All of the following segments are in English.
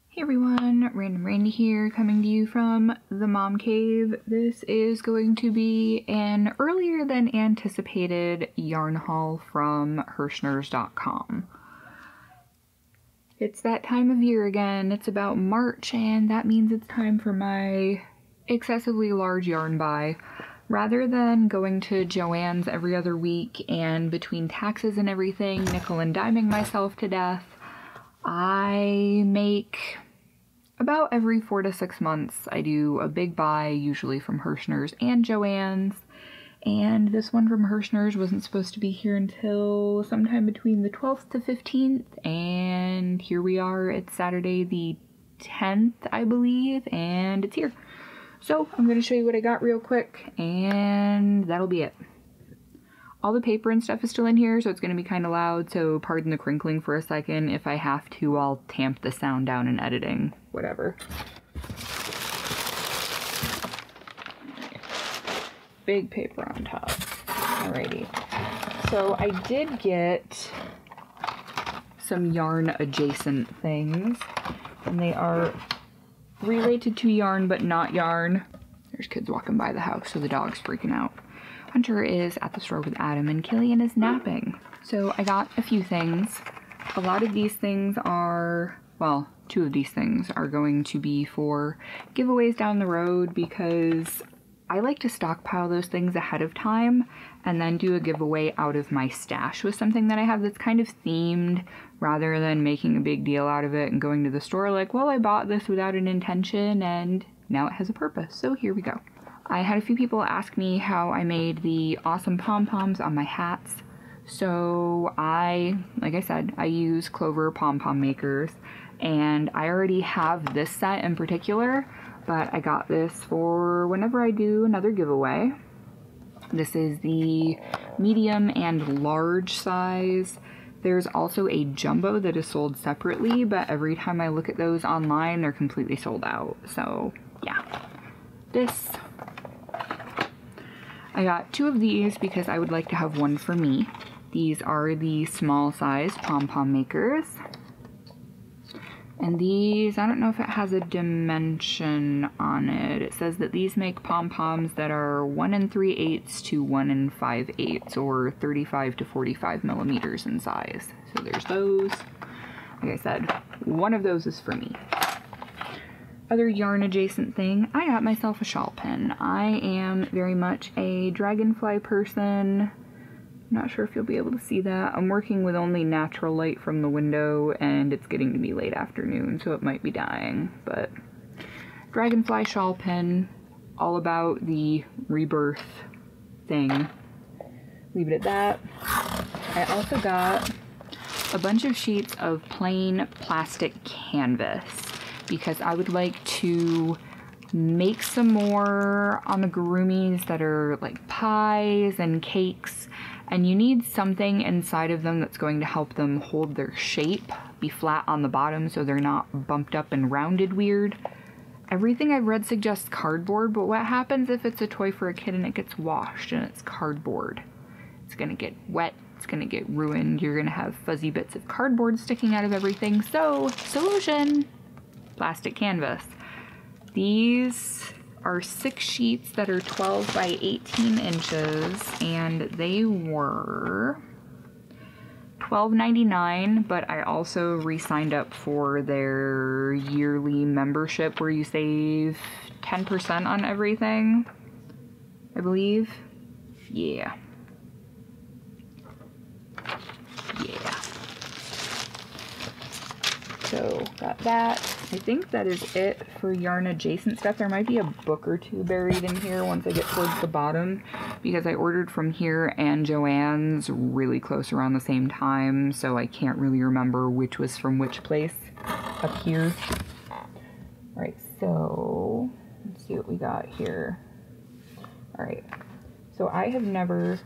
Hey everyone, Random Randy here, coming to you from the Mom Cave. This is going to be an earlier than anticipated yarn haul from Herrschners.com. It's that time of year again. It's about March, and that means it's time for my excessively large yarn buy. Rather than going to Joann's every other week and between taxes and everything, nickel and diming myself to death, I make about every 4 to 6 months I do a big buy, usually from Herrschners and Joann's, and this one from Herrschners wasn't supposed to be here until sometime between the 12th to 15th, and here we are. It's Saturday the 10th, I believe, and it's here. So I'm going to show you what I got real quick, and that'll be it. All the paper and stuff is still in here, so it's going to be kind of loud, so pardon the crinkling for a second. If I have to, I'll tamp the sound down in editing, whatever. Big paper on top. Alrighty. So I did get some yarn adjacent things, and they are related to yarn but not yarn. There's kids walking by the house, so the dog's freaking out. Hunter is at the store with Adam and Killian is napping. So I got a few things. A lot of these things are, well, 2 of these things are going to be for giveaways down the road because I like to stockpile those things ahead of time and then do a giveaway out of my stash with something that I have that's kind of themed rather than making a big deal out of it and going to the store like, well, I bought this without an intention and now it has a purpose. So here we go. I had a few people ask me how I made the awesome pom-poms on my hats. So like I said, I use Clover Pom Pom Makers, and I already have this set in particular, but I got this for whenever I do another giveaway. This is the medium and large size. There's also a jumbo that is sold separately, but every time I look at those online, they're completely sold out. So yeah, I got 2 of these because I would like to have one for me. These are the small size Pom Pom Makers. And these, I don't know if it has a dimension on it. It says that these make pom-poms that are 1 3/8 to 1 5/8, or 35 to 45 millimeters in size. So there's those. Like I said, one of those is for me. Other yarn adjacent thing, I got myself a shawl pin. I am very much a dragonfly person. I'm not sure if you'll be able to see that. I'm working with only natural light from the window and it's getting to be late afternoon, so it might be dying. But dragonfly shawl pin, all about the rebirth thing. Leave it at that. I also got a bunch of sheets of plain plastic canvas, because I would like to make some more amigurumis that are like pies and cakes, and you need something inside of them that's going to help them hold their shape, be flat on the bottom so they're not bumped up and rounded weird. Everything I've read suggests cardboard, but what happens if it's a toy for a kid and it gets washed and it's cardboard? It's gonna get wet, it's gonna get ruined, you're gonna have fuzzy bits of cardboard sticking out of everything. So, solution! Plastic canvas. These are 6 sheets that are 12 by 18 inches, and they were $12.99, but I also re-signed up for their yearly membership where you save 10% on everything, I believe. Yeah. So, got that. I think that is it for yarn adjacent stuff. There might be a book or 2 buried in here once I get towards the bottom, because I ordered from here and Joann's really close around the same time, so I can't really remember which was from which place up here. Alright, so let's see what we got here. Alright, so I have never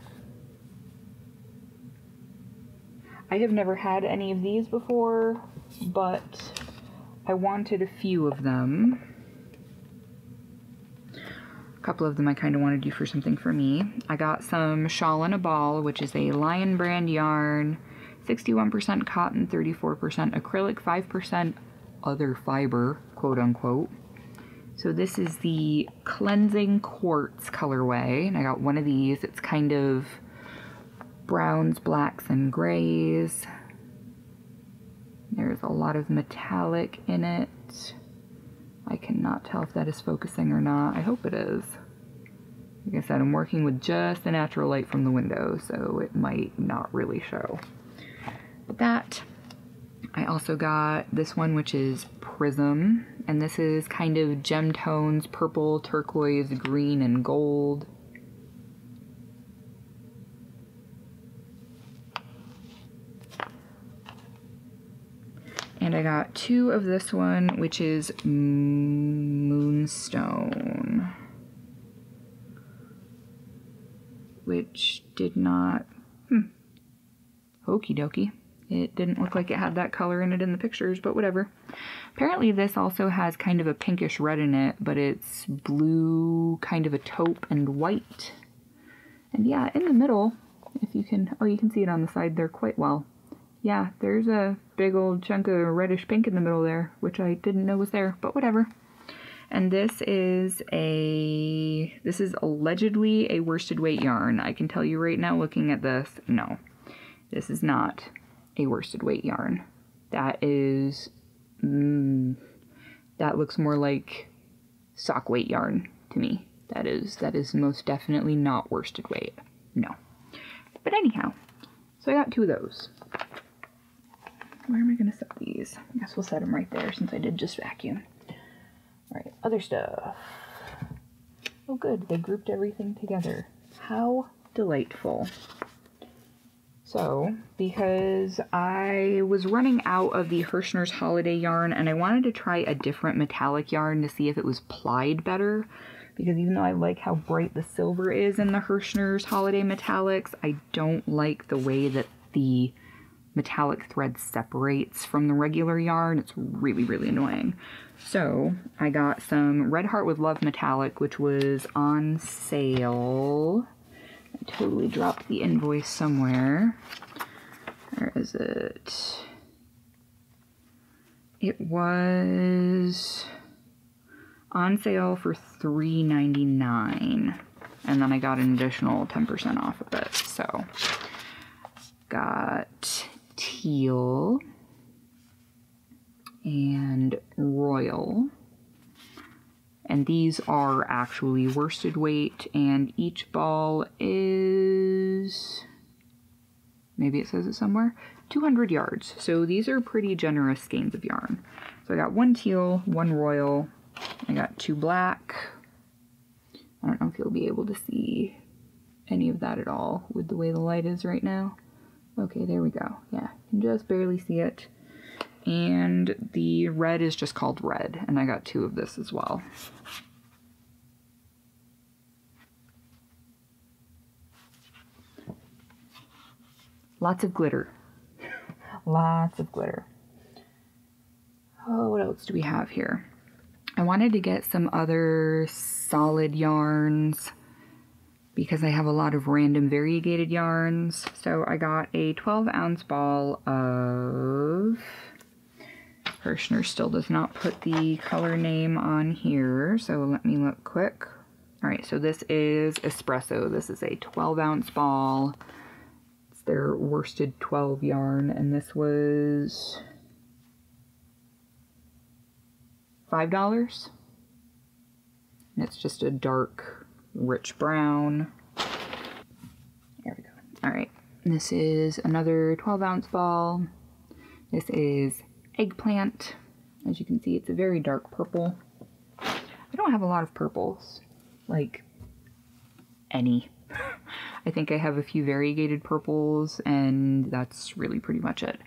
had any of these before, but I wanted a few of them. A couple of them I kind of want to do for something for me. I got some Shawl in a Ball, which is a Lion brand yarn, 61% cotton, 34% acrylic, 5% other fiber, quote unquote. So this is the Cleansing Quartz colorway, and I got one of these. It's kind of browns, blacks, and grays. There's a lot of metallic in it. I cannot tell if that is focusing or not. I hope it is. Like I said, I'm working with just the natural light from the window, so it might not really show. But that, I also got this one, which is Prism, and this is kind of gem tones, purple, turquoise, green, and gold. And I got two of this one, which is Moonstone, which did not, okie dokie. It didn't look like it had that color in it in the pictures, but whatever. Apparently this also has kind of a pinkish red in it, but it's blue, kind of a taupe, and white. And yeah, in the middle, if you can, oh, you can see it on the side there quite well. Yeah, there's a big old chunk of reddish pink in the middle there, which I didn't know was there, but whatever. And this is allegedly a worsted weight yarn. I can tell you right now, looking at this, no, this is not a worsted weight yarn. That is, that looks more like sock weight yarn to me. That is most definitely not worsted weight. No. But anyhow, so I got two of those. Where am I going to set these? I guess we'll set them right there since I did just vacuum. Alright, other stuff. Oh good, they grouped everything together. How delightful. So, because I was running out of the Herrschners holiday yarn and I wanted to try a different metallic yarn to see if it was plied better, because even though I like how bright the silver is in the Herrschners holiday metallics, I don't like the way that the metallic thread separates from the regular yarn. It's really, really annoying. So I got some Red Heart with Love metallic, which was on sale. I totally dropped the invoice somewhere. Where is it? It was on sale for $3.99, and then I got an additional 10% off of it. So got teal and royal, and these are actually worsted weight, and each ball is, maybe it says it somewhere, 200 yards. So these are pretty generous skeins of yarn. So I got one teal, one royal, I got two black. I don't know if you'll be able to see any of that at all with the way the light is right now. Okay, there we go. Yeah, you can just barely see it. And the red is just called red, and I got two of this as well. Lots of glitter. Lots of glitter. Oh, what else do we have here? I wanted to get some other solid yarns because I have a lot of random variegated yarns. So I got a 12-ounce ball of, Herrschner still does not put the color name on here, so let me look quick. All right, so this is Espresso. This is a 12-ounce ball. It's their worsted 12 yarn, and this was $5. And it's just a dark, rich brown. There we go. All right, this is another 12-ounce ball. This is Eggplant. As you can see, it's a very dark purple. I don't have a lot of purples, like any. I think I have a few variegated purples, and that's really pretty much it.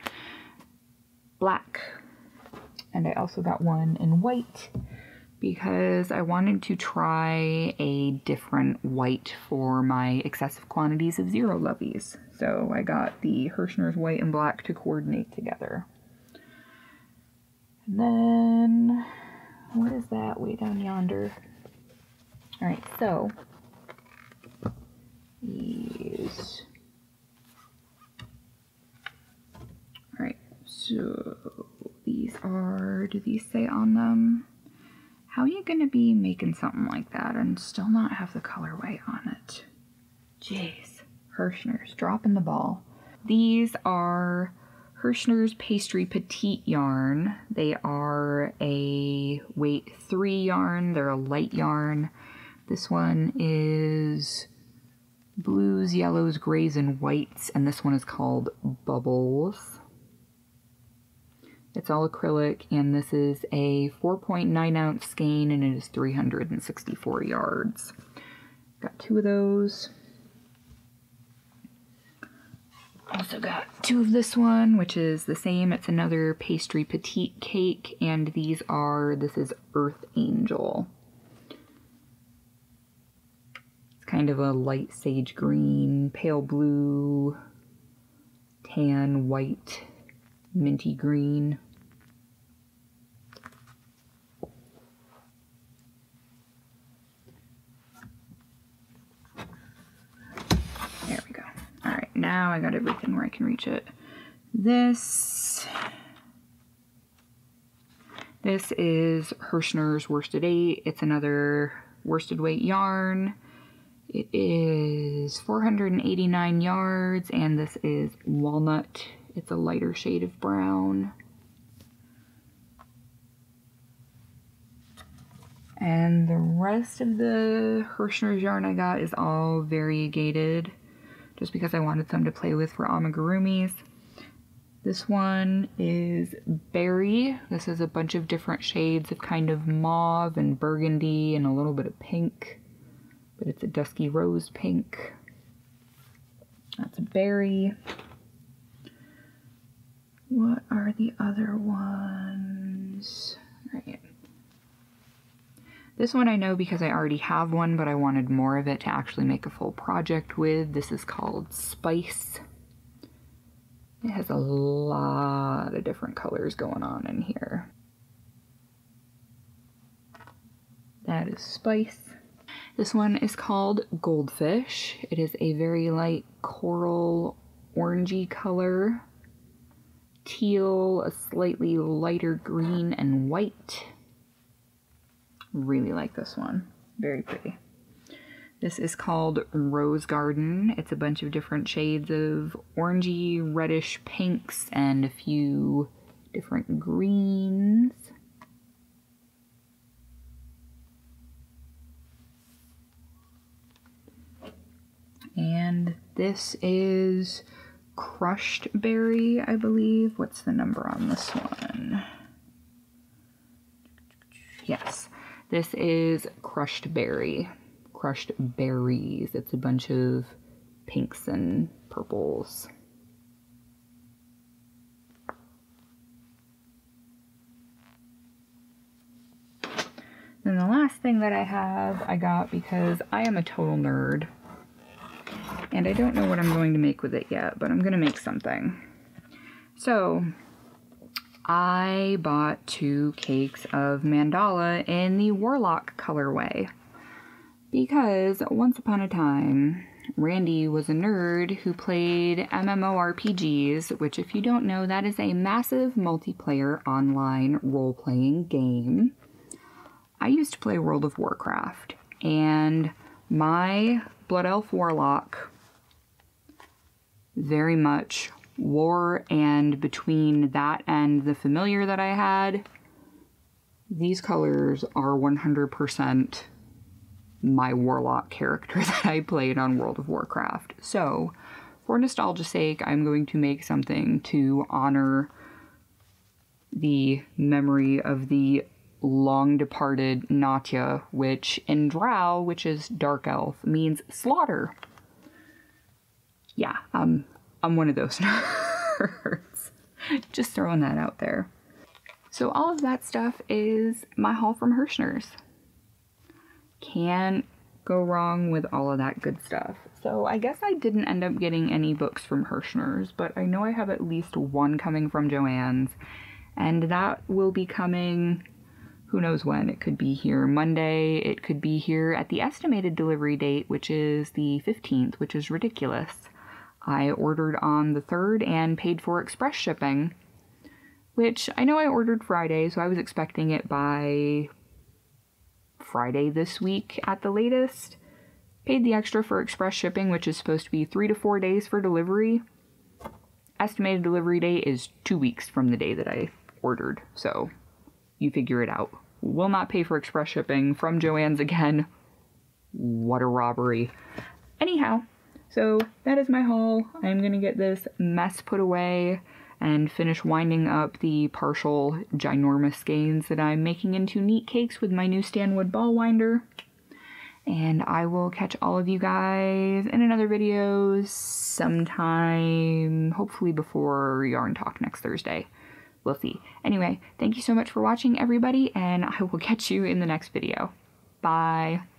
Black. And I also got one in white because I wanted to try a different white for my excessive quantities of Zero Lovies. So I got the Herrschners white and black to coordinate together. And then, what is that way down yonder? Alright, so, these. Alright, so these are, do these say on them? How are you going to be making something like that and still not have the colorway on it? Jeez. Herrschners, dropping the ball. These are Herrschners Pastry Petite yarn. They are a weight 3 yarn. They're a light yarn. This one is blues, yellows, grays, and whites, and this one is called Bubbles. It's all acrylic, and this is a 4.9 ounce skein, and it is 364 yards. Got 2 of those. Also got 2 of this one, which is the same. It's another Pastry Petite cake, and these are, this is Earth Angel. It's kind of a light sage green, pale blue, tan, white, minty green. There we go. Alright, now I got everything where I can reach it. This is Herrschners Worsted 8. It's another worsted weight yarn. It is 489 yards, and this is Walnut. It's a lighter shade of brown. And the rest of the Herrschners yarn I got is all variegated, just because I wanted some to play with for amigurumis. This one is Berry. This is a bunch of different shades of kind of mauve and burgundy and a little bit of pink, but it's a dusky rose pink. That's a Berry. What are the other ones? Right. This one I know because I already have one, but I wanted more of it to actually make a full project with. This is called Spice. It has a lot of different colors going on in here. That is Spice. This one is called Goldfish. It is a very light coral orangey color. Teal, a slightly lighter green, and white. Really like this one. Very pretty. This is called Rose Garden. It's a bunch of different shades of orangey, reddish pinks, and a few different greens. And this is Crushed Berry, I believe. What's the number on this one? Yes, this is Crushed Berry. Crushed Berries. It's a bunch of pinks and purples. Then the last thing that I got because I am a total nerd. And I don't know what I'm going to make with it yet, but I'm going to make something. So, I bought 2 cakes of mandala in the Warlock colorway. Because once upon a time, Randy was a nerd who played MMORPGs, which if you don't know, that is a massive multiplayer online role-playing game. I used to play World of Warcraft, and my Blood Elf Warlock very much wore, and between that and the familiar that I had, these colors are 100% my Warlock character that I played on World of Warcraft. So, for nostalgia's sake, I'm going to make something to honor the memory of the long-departed Natya, which in Drow, which is Dark Elf, means slaughter. Yeah, I'm one of those nerds. Just throwing that out there. So all of that stuff is my haul from Herrschners. Can't go wrong with all of that good stuff. So I guess I didn't end up getting any books from Herrschners, but I know I have at least one coming from Joann's, And that will be coming, who knows when. It could be here Monday, it could be here at the estimated delivery date, which is the 15th, which is ridiculous. I ordered on the 3rd and paid for express shipping, which I know I ordered Friday, so I was expecting it by Friday this week at the latest. Paid the extra for express shipping, which is supposed to be 3 to 4 days for delivery. Estimated delivery date is 2 weeks from the day that I ordered, so you figure it out. Will not pay for express shipping from Joann's again. What a robbery. Anyhow, so that is my haul. I'm gonna get this mess put away and finish winding up the partial ginormous skeins that I'm making into neat cakes with my new Stanwood ball winder. And I will catch all of you guys in another video sometime, hopefully before Yarn Talk next Thursday. We'll see. Anyway, thank you so much for watching, everybody, and I will catch you in the next video. Bye!